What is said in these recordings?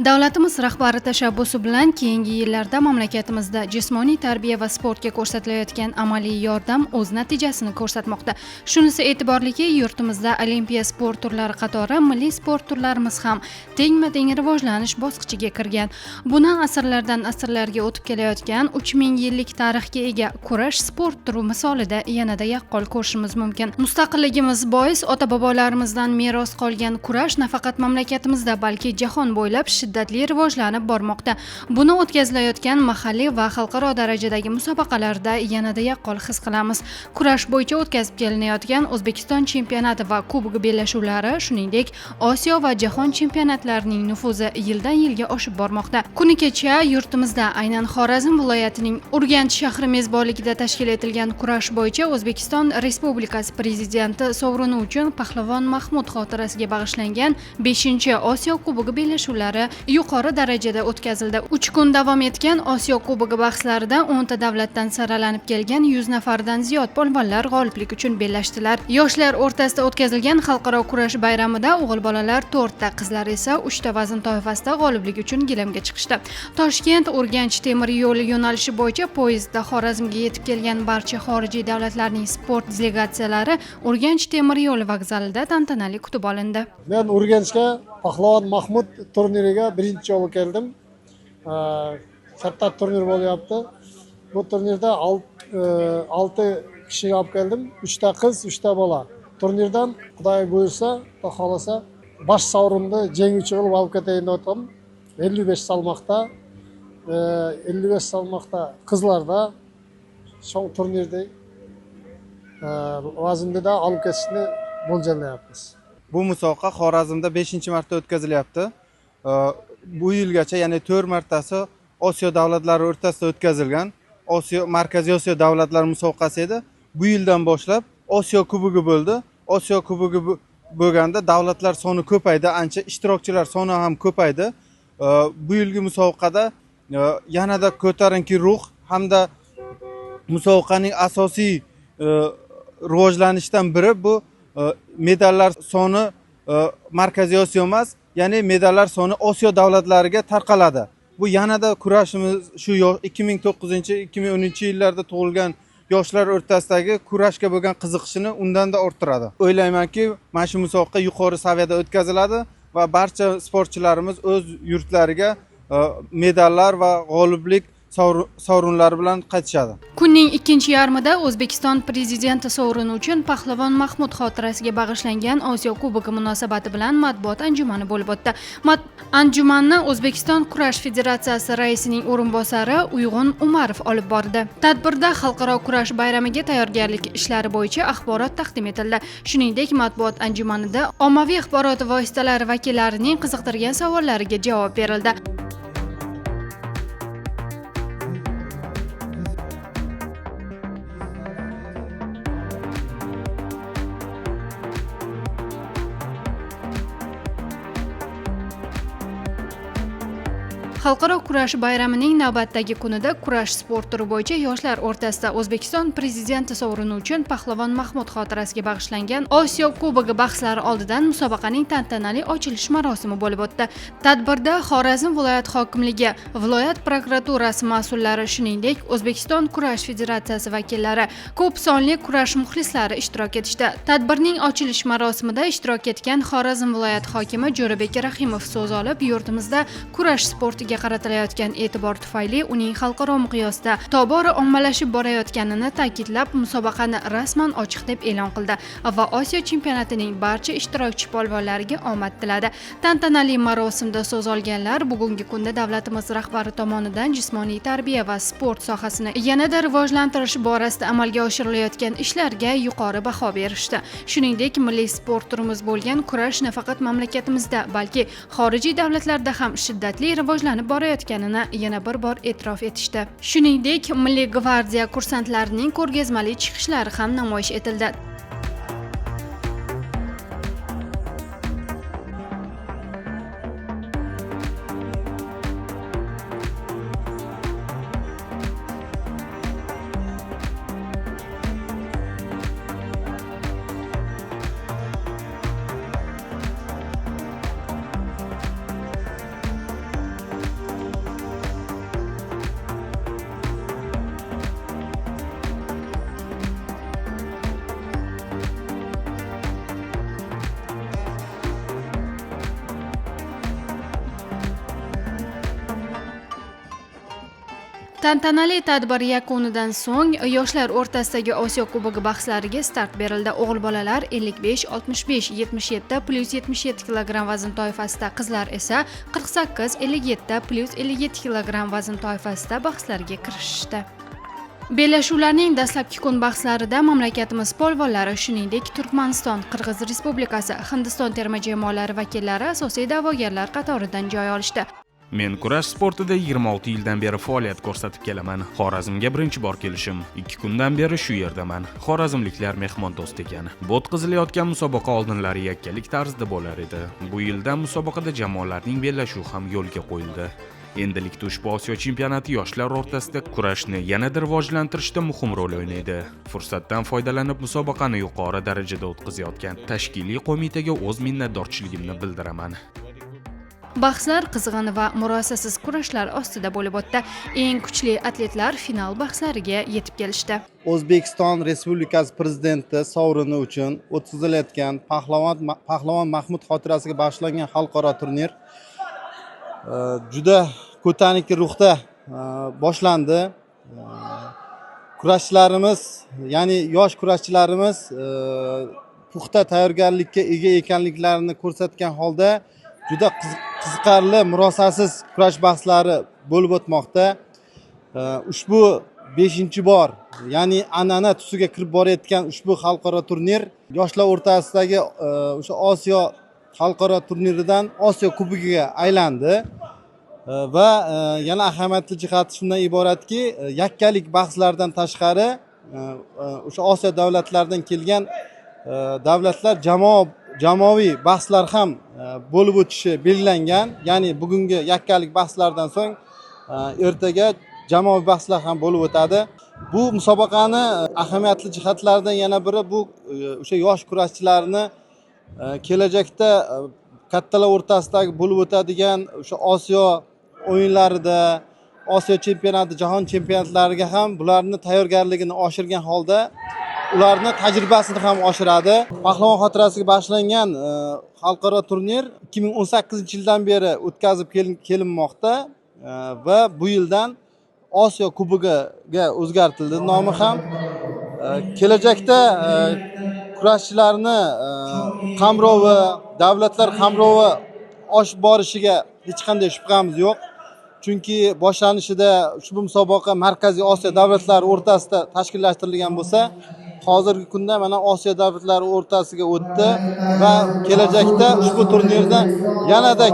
Davlatimiz rahbari tashabbusi bilan keyingi yillarda mamlakatimizda jismoniy tarbiya va sportga ko'rsatilayotgan amaliy yordam o'z natijasini ko'rsatmoqda. Shunisi e'tiborliki, yurtimizda olimpiya sport turlari qatori milliy sport turlarimiz ham tengma-teng rivojlanish bosqichiga kirgan. Buni asrlardan asrlarga o'tib kelayotgan 3000 yillik tarixga ega kurash sport turi misolida yanada yaqqol ko'rishimiz mumkin. Mustaqilligimiz bois ota-bobolarimizdan meros qolgan kurash nafaqat mamlakatimizda, balki jahon bo'ylab shiddatli rivojlanib bormoqda. Buni o'tkazilayotgan mahalliy va xalqaro darajadagi musobaqalarda yanada yaqqol his qilamiz. Kurash bo'yicha o'tkazib kelinayotgan O'zbekiston chempionati va Kubok bellashuvlari, shuningdek, Osiyo va jahon chempionatlarining nufuzi yildan-yilga oshib bormoqda. Kuni kecha yurtimizda, aynan Xorazm viloyatining Urganch shahri mezbonligida tashkil etilgan kurash bo'yicha O'zbekiston Respublikasi Prezidenti sovrini uchun Pahlavon Mahmud xotirasiga bag'ishlangan 5-Osiyo Kubogi bellashuvlari yuqori darajada o'tkazildi. 3 kun davom etgan Osiyo Kubogi bahslarida 10 ta davlatdan saralanib kelgan 100 nafardan ziyod polvonlar g'oliblik uchun bellashdilar. Yoshlar o'rtasida o'tkazilgan xalqaro kurash bayramida o'g'il bolalar 4 ta, qizlar esa 3 ta vazn toifasida g'oliblik uchun gilamga chiqishdi. Toshkent Urganch temir yo'li yo'nalishi bo'yicha poyezdda Xorazmga yetib kelgan barcha xorijiy davlatlarning sport delegatsiyalari Urganch temir yo'li vokzalida tantanali kutib olindi. Men Urganchga Pahlavon Mahmud turniriga birinchi yo'l keldim. Katta turnir bo'lyapti. Bu turnirda 6 kishi olib keldim. 3 ta qiz, 3 ta bola. Turnirdan Xudoy buyursa, xohlasa, bosh sovrinni jenguvchi qilib olib ketayin deb 55 salmoqda, 55 salmoqda qizlarda shu turnirda vaznda olib ketishni mo'ljallayapmiz. Bu musobaqa Xorazmda 5-marta o'tkazilyapti. Bu yilgacha, ya'ni 4 martasi Osiyo davlatlari o'rtasida o'tkazilgan. Markaziy Osiyo davlatlari musobaqasi edi. Bu yildan boshlab Osiyo Kubogi bo'ldi. Osiyo Kubogi bo'lganda davlatlar soni ko'paydi, ancha ishtirokchilar soni ham ko'paydi. Bu yilgi musobaqada yanada ko'tarinki ruh hamda musobaqaning asosiy rivojlanishdan biri bu medallar soni Markaziy Osiyo emas, ya'ni medallar soni Osiyo davlatlariga tarqaladi. Bu yanada kurashimiz shu 2009-2010 yillarda tug'ilgan yoshlar o'rtasidagi kurashga bo'lgan qiziqishini undan-da orttiradi. O'ylaymanki, mana shu musobaqa yuqori saviyada o'tkaziladi va barcha sportchilarimiz o'z yurtlariga medallar va g'oliblik sovrinlari bilan qaytishadi. Kunning ikkinchi yarmida O'zbekiston Prezidenti sovrini uchun Pahlavon Mahmud xotirasiga bag'ishlangan Osiyo Kubogi munosabati bilan matbuot anjumani bo'lib o'tdi. Anjumanni O'zbekiston kurash federatsiyasi raisining o'rinbosari Uyg'un Umarov olib bordi. Tadbirda xalqaro kurash bayramiga tayyorgarlik ishlari bo'yicha axborot taqdim etildi. Shuningdek, matbuot anjumanida ommaviy axborot vositalari vakillarining qiziqtirgan savollariga javob berildi. Xalqaro kurash bayramining navbatdagi kunida kurash sport turi bo'yicha yoshlar o'rtasida O'zbekiston Prezidenti sovrini uchun Pahlavon Mahmud xotirasiga bag'ishlangan Osiyo Kubogi bahslari oldidan musobaqaning tantanali ochilish marosimi bo'lib o'tdi. Tadbirda Xorazm viloyat hokimligi, viloyat prokuraturasi mas'ullari, shuningdek, O'zbekiston kurash federatsiyasi vakillari, ko'p sonli kurash muxlislari ishtirok etishdi. Tadbirning ochilish marosimida ishtirok etgan Xorazm viloyat hokimi Jo'rabek Rahimov so'z olib, yurtimizda kurash sportiga qaratilayotgan e'tibor tufayli uning xalqaro miqyosda tobora ommalashib borayotganini ta'kidlab, musobaqani rasman ochiq deb e'lon qildi va Osiyo chempionatining barcha ishtirokchi polvonlariga omad tiladi. Tantanali marosimda so'z olganlar bugungi kunda davlatimiz rahbari tomonidan jismoniy tarbiya va sport sohasini yanada rivojlantirish borasida amalga oshirilayotgan ishlarga yuqori baho berishdi. Shuningdek, milliy sport turimiz bo'lgan kurash nafaqat mamlakatimizda, balki xorijiy davlatlarda ham shiddatli rivojlanib borayotganini yana bir bor e'tirof etishdi. Shuningdek, Milliy gvardiya kursantlarining ko'rgazmali chiqishlari ham namoyish etildi. Tantanali tadbir yakunidan so'ng yoshlar o'rtasidagi Osiyo Kubogi bahslariga start berildi. O'g'il bolalar 55, 65, 77 plus 77 kg vazn toifasida, qizlar esa 48, 57 plus 57 kg vazn toifasida bahslarga kirishdi. Bellashuvlarning dastlabki kun bahslarida mamlakatimiz polvonlari, shuningdek Turkmaniston, Qirg'iz Respublikasi, Hindiston terma jamoalari vakillari asosiy da'vogarlar qatoridan joy olishdi. Men kurash sportida 26 yildan beri faoliyat ko'rsatib kelaman. Xorazmga birinchi bor kelishim. 2 kundan beri shu yerdaman. Xorazmliklar mehmondo'st ekan. O'tkazilayotgan musobaqa oldinlari yakkalik tarzda bo'lar edi. Bu yilda musobaqada jamoalarning bellashuvi ham yo'lga qo'yildi. Endilikda ushbu Osiyo chempionati yoshlar o'rtasida kurashni yanada rivojlantirishda muhim rol o'ynaydi. Fursatdan foydalanib musobaqani yuqori darajada o'tkazayotgan tashkiliy qo'mitaga o'z minnatdorchiligimni bildiraman. Bahslar qizg'in va murosasiz kurashlar ostida bo'lib o'tdi. Eng kuchli atletlar final bahslariga yetib kelishdi. O'zbekiston Respublikasi prezidenti sovrini uchun o'tkazilayotgan Pahlavon Mahmud xotirasiga bag'ishlangan xalqaro turnir juda ko'tarinki ruhda boshlandi. Kurashchilarimiz, ya'ni yosh kurashchilarimiz puxta tayyorgarlikka ega ekanliklarini ko'rsatgan holda juda qiziqarli, murosasiz kurash bahslari bo'lib o'tmoqda. Ushbu 5-bor, ya'ni an'ana tusiga kirib borayotgan ushbu xalqaro turnir yoshlar o'rtasidagi o'sha Osiyo xalqaro turniridan Osiyo kubogiga aylandi. Va yana ahamiyatli jihati shundan iboratki, yakkalik bahslardan tashqari o'sha Osiyo davlatlaridan kelgan davlatlar jamoaviy bahslar ham bo'lib o'tishi belgilangan. Ya'ni bugungi yakkalik bahslardan so'ng ertaga jamoaviy bahslar ham bo'lib o'tadi. Bu musobaqani ahamiyatli jihatlaridan yana biri bu o'sha yosh kurashchilarni kelajakda kattalar o'rtasidagi bo'lib o'tadigan o'sha Osiyo o'yinlarida, Osiyo chempionati, jahon chempionatlariga ham bularni tayyorgarligini oshirgan holda ularni tajribasini ham oshiradi. Pahlavon xotirasiga bag'ishlangan xalqaro turnir 2018-yildan beri o'tkazib kelinmoqda va bu yildan Osiyo kubogiga o'zgartirildi nomi ham. Kelajakda kurashchilarni qamrovi, davlatlar qamrovi oshib borishiga hech qanday shubhamiz yo'q. Chunki boshlanishida ushbu musobaqa Markaziy Osiyo davlatlari o'rtasida tashkillashtirilgan bo'lsa, hozirgi kunda mana Osiyo davlatlari o'rtasiga o'tdi va kelajakda ushbu turnirda yanada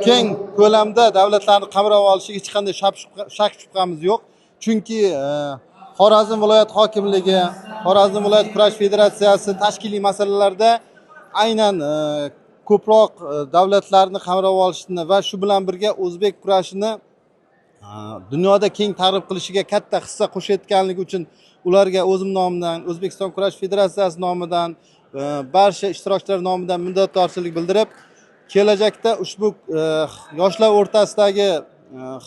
keng ko'lamda davlatlarni qamrab olishiga hech qanday shak shubhamiz yo'q. Chunki Xorazm viloyat hokimligi, Xorazm viloyat kurash federatsiyasi tashkiliy masalalarda aynan ko'proq davlatlarni qamrab olishni va shu bilan birga o'zbek kurashini dunyoda keng targ'ib qilishiga katta hissa qo'shayotganligi uchun ularga o'zim nomidan, O'zbekiston kurash federatsiyasi nomidan, barcha ishtirokchilar nomidan minnatdorchilik bildirib, kelajakda ushbu yoshlar o'rtasidagi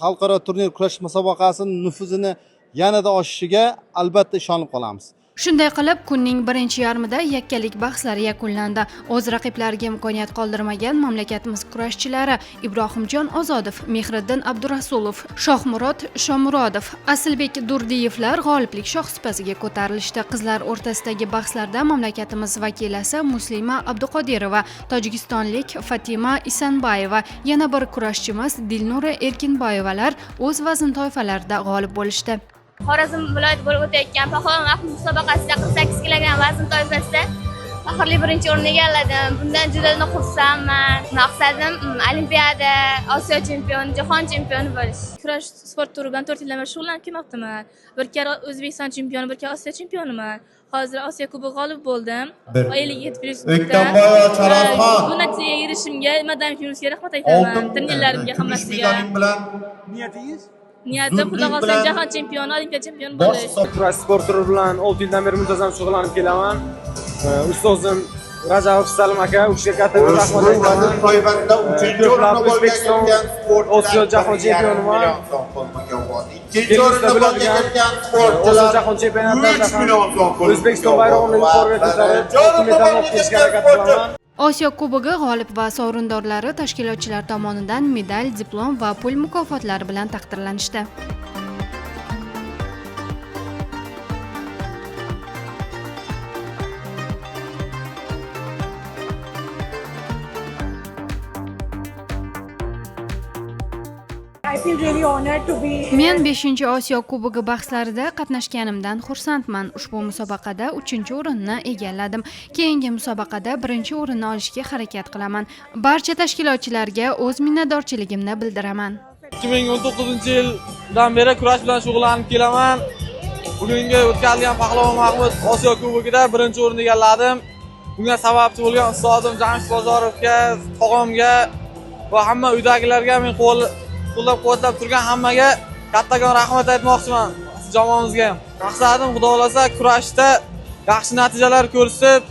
xalqaro turnir kurash musobaqasining nufuzini yanada oshishiga albatta ishonib qolamiz. Shunday qilib, kunning birinchi yarmida yakkalik bahslari yakunlandi. O'z raqiblariga imkoniyat qoldirmagan mamlakatimiz kurashchilari Ibrohimjon Ozodov, Mehriddin Abdurasulov, Shohmurod Shomurodov, Asilbek Durdiyevlar g'oliblik shohsupasiga ko'tarilishdi. Qizlar o'rtasidagi bahslarda mamlakatimiz vakilasi Muslima Abduqodirova, tojikistonlik Fatima Isanbayeva, yana bir kurashchimiz Dilnura Erkinboyevalar o'z vazn toifalarida g'olib bo'lishdi. Xorazm viloyati bo'lib o'tayotgan Pahlavon Mahmud musobaqasida 48 kg vazn toifasida faxrli birinchi o'rinni egalladim. Bundan juda xursandman. Maqsadim Olimpiada, Osiyo chempioni, jahon chempioni bo'lish. Kurash sport turi bilan 4 yildan beri shug'ullanib kelmoqdaman. Bir karra O'zbekiston chempioni, bir karra Osiyo chempioniman. Hozir Osiyo kubogi g'olib bo'ldim. 57+. Bu natijaga erishimga Madamik Yunusga rahmat aytaman. Turnirlarimga hammasiga. Niyatingiz? Niyatim xudo xohlasa jahon chempioni, olimpiya chempioni bo'lish. Kurash sport turi bilan 6 yildan beri muntazam shug'ullanib kelaman. Ustozim Rajabov Salim aka, u kishiga katta rahmat aytaman. Ko'plab O'zbekiston Osiyo jahon chempioniman. Ikkinchi o'rinda bo'ladigan Osiyo jahon chempionatlarida ham O'zbekiston bayrog'ini yuqoriga ko'tarib, medal olishga harakat qilaman. Osiyo Kubogi g'olib va sovrindorlari tashkilotchilar tomonidan medal, diplom va pul mukofotlari bilan taqdirlanishdi. I feel really honored to be here. Men 5-Osiyo Kubogi bahslarida qatnashganimdan xursandman. Ushbu musobaqada 3-o'rinni egalladim. Keyingi musobaqada 1-o'rinni olishga harakat qilaman. Barcha tashkilotchilarga o'z minnatdorchiligimni bildiraman. 2019-yildan beri kurash bilan shug'ullanib kelaman. Bugungi o'tkazilgan Pahlavon Mahmud Osiyo Kubogida 1-o'rinni egalladim. Bunga sababchi bo'lgan ustodim Jamshid Bozorovga, tog'amga va hamma uydagilarga, men qo'llab-quvvatlab turgan hammaga kattakon rahmat aytmoqchiman. Jamoamizga ham. Maqsadim Xudo xolasa kurashda yaxshi natijalar ko'rsatib,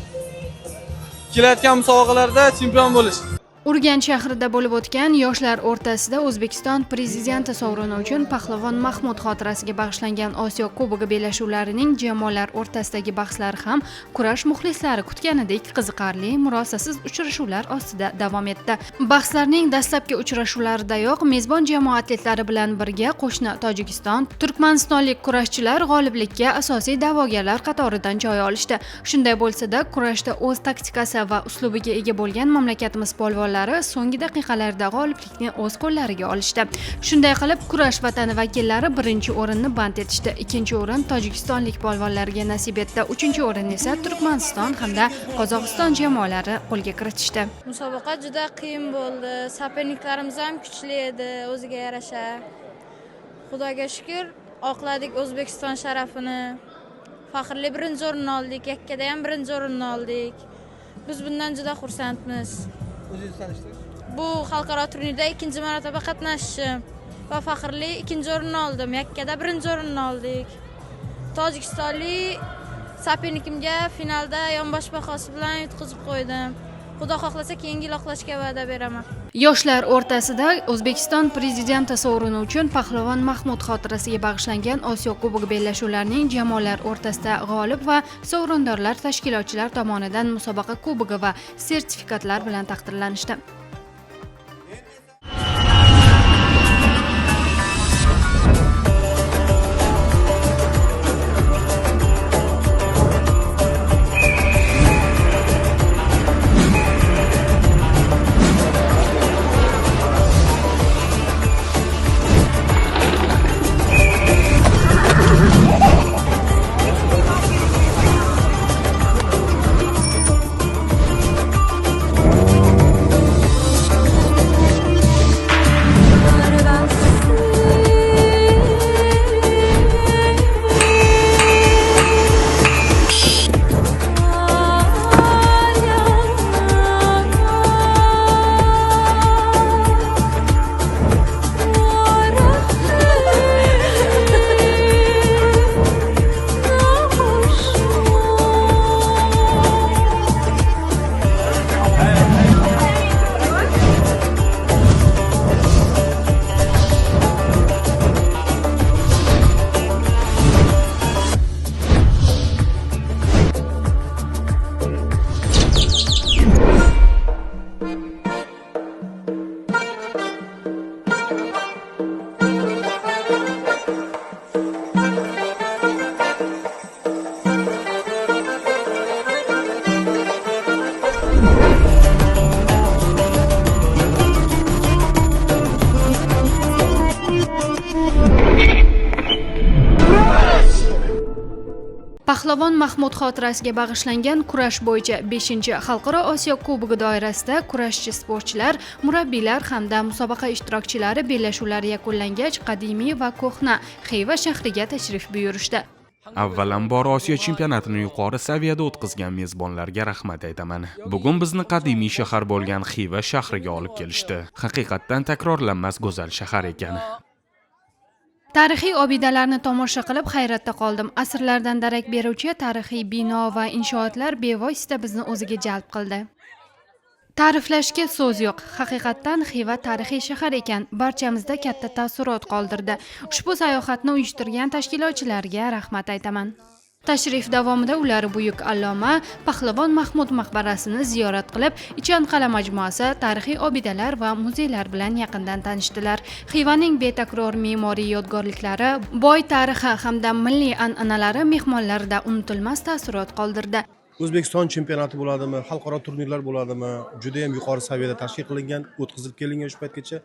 kelayotgan musobaqalarda chempion bo'lish. Urganch shahrida bo'lib o'tgan yoshlar o'rtasida O'zbekiston prezidenti sovrini uchun Pahlavon Mahmud xotirasiga bag'ishlangan Osiyo Kubogi bellashuvlarining jamoalar o'rtasidagi bahslari ham kurash muxlislari kutganidek qiziqarli, murosasiz uchrashuvlar ostida davom etdi. Bahslarning dastlabki uchrashuvlaridayoq mezbon jamoa atletlari bilan birga qo'shni Tojikiston, turkmanistonlik kurashchilar g'oliblikka asosiy da'vogarlar qatoridan joy olishdi. Shunday bo'lsa-da, kurashda o'z taktikasi va uslubiga ega bo'lgan mamlakatimiz polvonlari so'nggi daqiqalarda g'oliblikni o'z qo'llariga olishdi. Shunday qilib, kurash vatani vakillari 1-o'rinni band etishdi. 2-o'rin tojikistonlik polvonlarga nasib etdi. 3-o'rin esa Turkmaniston hamda Qozog'iston jamoalari qo'lga kiritishdi. Musobaqa juda qiyin bo'ldi. Soperniklarimiz ham kuchli edi, o'ziga yarasha. Xudoga shukr, oqladik O'zbekiston sharafini. Faxrli 1-o'rinni oldik, yakkada ham 1-o'rinni oldik. Biz bundan juda xursandmiz. Bu xalqaro turnirda 2-marotaba qatnashishim va faxrli 2-o'rinni oldim. Yakkada 1-o'rinni oldik. Tojikistonlik sopernikimga finalda yonbosh bahosi bilan yutqizib qo'ydim. Xudo xohlasa keyingi yil va'da beraman. Yoshlar o'rtasida O'zbekiston prezidenti sovrini uchun Pahlavon Mahmud xotirasiga bag'ishlangan Osiyo Kubogi bellashuvlarining jamoalar o'rtasida g'olib va sovrindorlar tashkilotchilar tomonidan musobaqa kubogi va sertifikatlar bilan taqdirlanishdi. Pahlavon Mahmud xotirasiga bag'ishlangan kurash bo'yicha 5-Xalqaro Osiyo Kubogi doirasida kurashchi sportchilar, murabbiylar hamda musobaqa ishtirokchilari bellashuvlar yakunlangach qadimiy va ko'hna Xiva shahriga tashrif buyurishdi. Avvalambor Osiyo chempionatini yuqori saviyada o'tkazgan mezbonlarga rahmat aytaman. Bugun bizni qadimiy shahar bo'lgan Xiva shahriga olib kelishdi. Haqiqatdan takrorlanmas go'zal shahar ekan. Tarixiy obidalarni tomosha qilib hayratda qoldim. Asrlardan darak beruvchi tarixiy bino va inshootlar bevosita bizni o'ziga jalb qildi. Ta'riflashga so'z yo'q. Haqiqatdan Xiva tarixiy shahar ekan, barchamizda katta taassurot qoldirdi. Ushbu sayohatni uyushtirgan tashkilotchilarga rahmat aytaman. Tashrif davomida ular buyuk alloma Pahlavon Mahmud maqbarasini ziyorat qilib, Ichanqal'a majmuasi, tarixiy obidalar va muzeylar bilan yaqindan tanishdilar. Xivaning betakror me'moriy yodgorliklari, boy tarixi hamda milliy an'analari mehmonlarda unutilmas taassurot qoldirdi. O'zbekiston chempionati bo'ladimi, xalqaro turnirlar bo'ladimi, juda ham yuqori saviyada tashkil qilingan, o'tkazilib kelingan shu paytgacha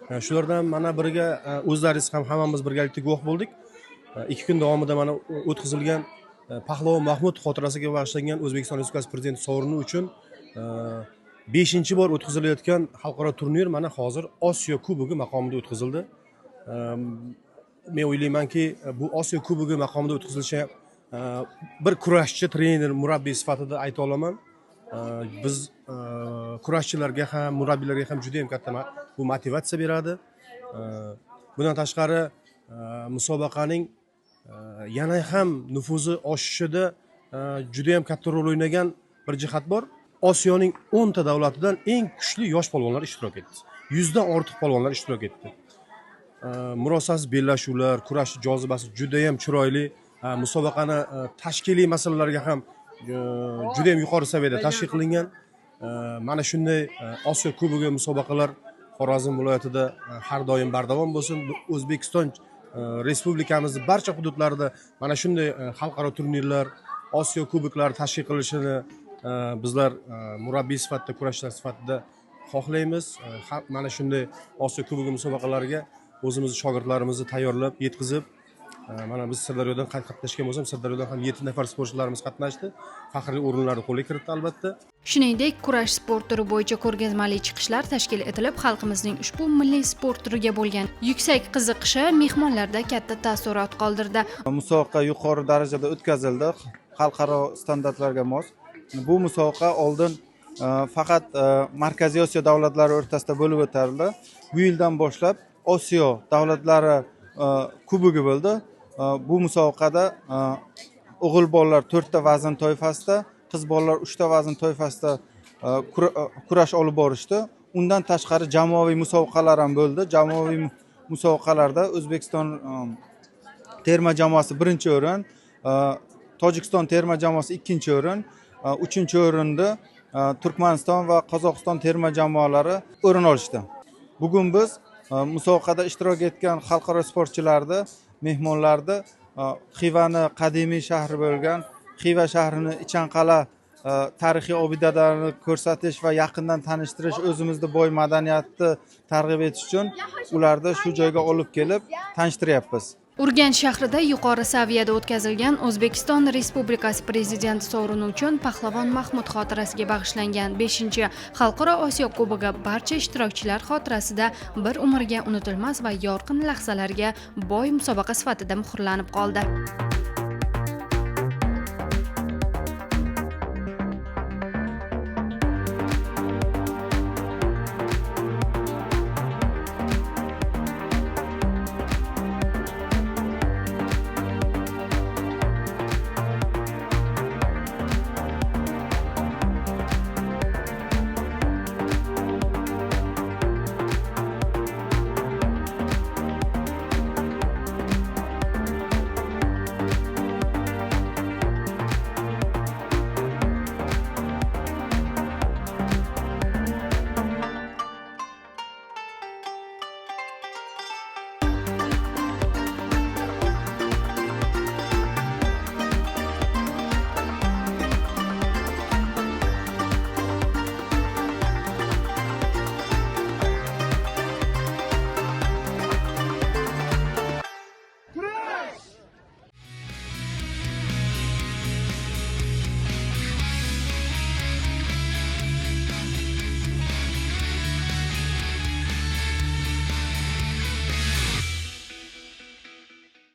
Shulardan mana biriga o'zlaringiz ham hammamiz birgalikda guvoh bo'ldik. 2 kun davomida mana o'tkazilgan Pahlavon Mahmud xotirasiga bag'ishlangan O'zbekiston Respublikasi Prezidenti sovrini uchun 5-bor o'tkazilayotgan xalqaro turnir mana hozir Osiyo Kubogi maqomida o'tkazildi. Men o'ylaymanki, bu Osiyo Kubogi maqomida o'tkazilishi bir kurashchi, trener, murabbiy sifatida ayta olaman. Biz kurashchilarga ham, murabbiylarga ham juda ham katta bu motivatsiya beradi. Bundan tashqari musobaqaning yana ham nufuzi oshishida juda ham katta rol o'ynagan bir jihat bor. Osiyoning 10 ta davlatidan eng kuchli yosh polvonlar ishtirok etdi. 100 dan ortiq polvonlar ishtirok etdi. Murosasiz bellashuvlar, kurash jozibasi juda ham chiroyli. Musobaqani tashkiliy masalalarga ham juda ham yuqori saviyada tashkil qilingan. Mana shunday Osiyo Kubogi musobaqalar Xorazm viloyatida har doim bardavom bo'lsin. O'zbekiston Respublikamizning barcha hududlarida mana shunday xalqaro turnirlar, Osiyo kuboklari tashkil qilinishini bizlar murabbiy sifatida, kurashchilar sifatida xohlaymiz. Mana shunday Osiyo kubogi musobaqalariga o'zimiz shogirdlarimizni tayyorlab, yetkazib, mana biz Sirdaryodan qatnashgan bo'lsam, Sirdaryodan ham 7 nafar sportchilarimiz qatnashdi. Faxriy o'rinlarni qo'lga kiritdi albatta. Shuningdek, kurash sport turi bo'yicha ko'rgazmali chiqishlar tashkil etilib, xalqimizning ushbu milliy sport turiga bo'lgan yuksak qiziqishi mehmonlarda katta taassurot qoldirdi. Musobaqa yuqori darajada o'tkazildi, xalqaro standartlarga mos. Bu musobaqa oldin faqat Markaziy Osiyo davlatlari o'rtasida bo'lib o'tardi. Bu yildan boshlab Osiyo davlatlari kubogi bo'ldi. Bu musobaqada o'g'il bolalar 4 ta vazn toifasida, qiz bolalar 3 ta vazn toifasida kurash olib borishdi. Undan tashqari jamoaviy musobaqalar ham bo'ldi. Jamoaviy musobaqalarda O'zbekiston terma jamoasi 1-o'rin, Tojikiston terma jamoasi 2-o'rin, 3-o'rinda Turkmaniston va Qozog'iston terma jamoalari o'rin olishdi. Bugun biz musobaqada ishtirok etgan xalqaro sportchilarni, mehmonlarni Xivani qadimiy shahri bo'lgan Xiva shahrini Ichanqal'a tarixiy obidalarini ko'rsatish va yaqindan tanishtirish, o'zimizning boy madaniyatni targ'ib etish uchun ularni shu joyga olib kelib tanishtiryapmiz. Urganch shahrida yuqori saviyada o'tkazilgan O'zbekiston Respublikasi Prezidenti sovrini uchun Pahlavon Mahmud xotirasiga bag'ishlangan 5-Xalqaro Osiyo Kubogi barcha ishtirokchilar xotirasida bir umrga unutilmas va yorqin lahzalarga boy musobaqa sifatida muhrlanib qoldi.